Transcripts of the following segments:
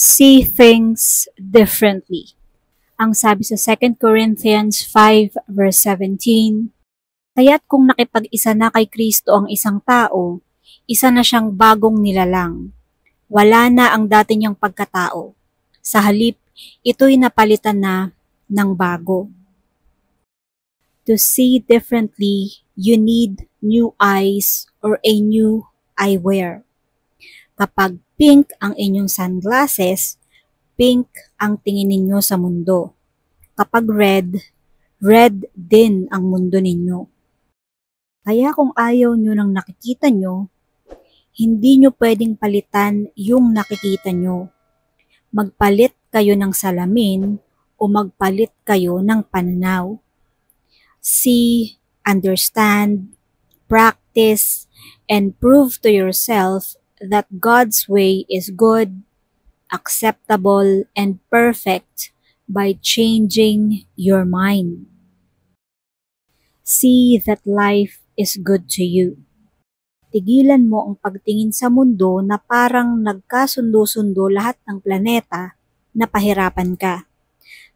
See things differently. Ang sabi sa 2 Corinthians 5 verse 17, kaya't kung nakipag-isa na kay Kristo ang isang tao, isa na siyang bagong nilalang. Wala na ang dati niyang pagkatao. Sa halip, ito'y napalitan na ng bago. To see differently, you need new eyes or a new eyewear. Kapag pink ang inyong sunglasses, pink ang tingin ninyo sa mundo. Kapag red, red din ang mundo ninyo. Kaya kung ayaw nyo ng nakikita nyo, hindi nyo pwedeng palitan yung nakikita nyo. Magpalit kayo ng salamin o magpalit kayo ng pananaw. See, understand, practice, and prove to yourself that God's way is good, acceptable, and perfect by changing your mind. See that life is good to you. Tigilan mo ang pagtingin sa mundo na parang nagkasundo-sundo lahat ng planeta na pahirapan ka.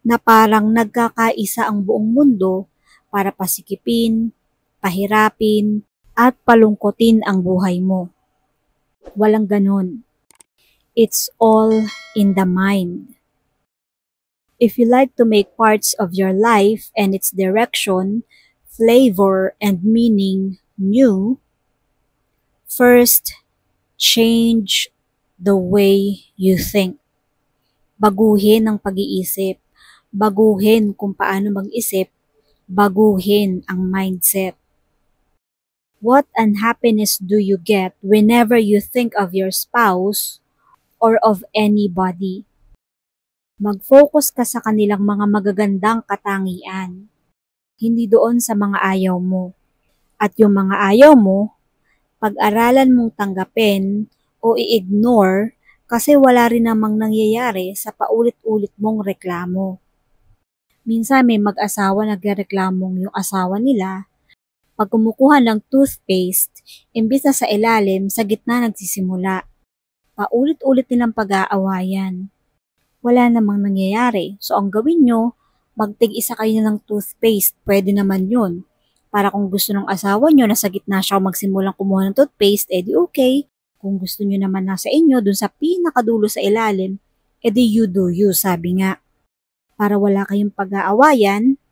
Na parang nagkakaisa ang buong mundo para pasikipin, pahirapin, at palungkutin ang buhay mo. Walang ganon. It's all in the mind. If you like to make parts of your life and its direction, flavor, and meaning new, first, change the way you think. Baguhin ang pag-iisip. Baguhin kung paano mag-isip. Baguhin ang mindset. What unhappiness do you get whenever you think of your spouse or of anybody? Mag-focus ka sa kanilang mga magagandang katangian, hindi doon sa mga ayaw mo. At yung mga ayaw mo, pag-aralan mong tanggapin o i-ignore kasi wala rin namang nangyayari sa paulit-ulit mong reklamo. Minsan may mag-asawa nagreklamong yung asawa nila, pag kumukuha ng toothpaste, imbis na sa ilalim, sa gitna nagsisimula. Paulit-ulit nilang pag-aawayan. Wala namang nangyayari. So ang gawin nyo, magtig-isa kayo ng toothpaste. Pwede naman yun. Para kung gusto ng asawa nyo, nasa gitna siya magsimulang kumuha ng toothpaste, edi okay. Kung gusto nyo naman nasa inyo, dun sa pinakadulo sa ilalim, edi you do you, sabi nga. Para wala kayong pag-aawayan,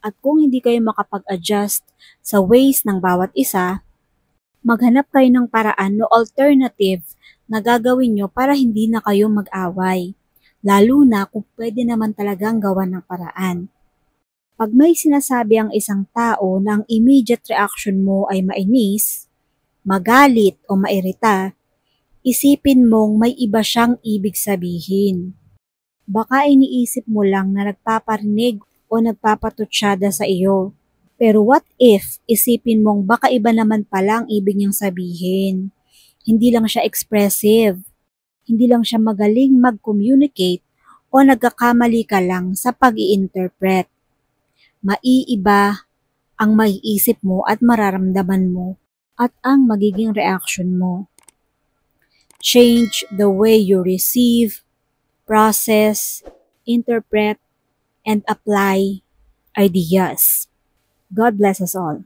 at kung hindi kayo makapag-adjust sa ways ng bawat isa, maghanap kayo ng paraan o alternative na gagawin nyo para hindi na kayo mag-away. Lalo na kung pwede naman talagang gawan ng paraan. Pag may sinasabi ang isang tao na ang immediate reaction mo ay mainis, magalit o mairita, isipin mong may iba siyang ibig sabihin. Baka iniisip mo lang na nagpaparinig o nagpapatutsyada sa iyo. Pero what if isipin mong baka iba naman pala ang ibig niyang sabihin? Hindi lang siya expressive. Hindi lang siya magaling mag-communicate o nagkakamali ka lang sa pag-i-interpret. Maiiba ang maiisip mo at mararamdaman mo at ang magiging reaction mo. Change the way you receive, process, interpret, and apply ideas. God bless us all.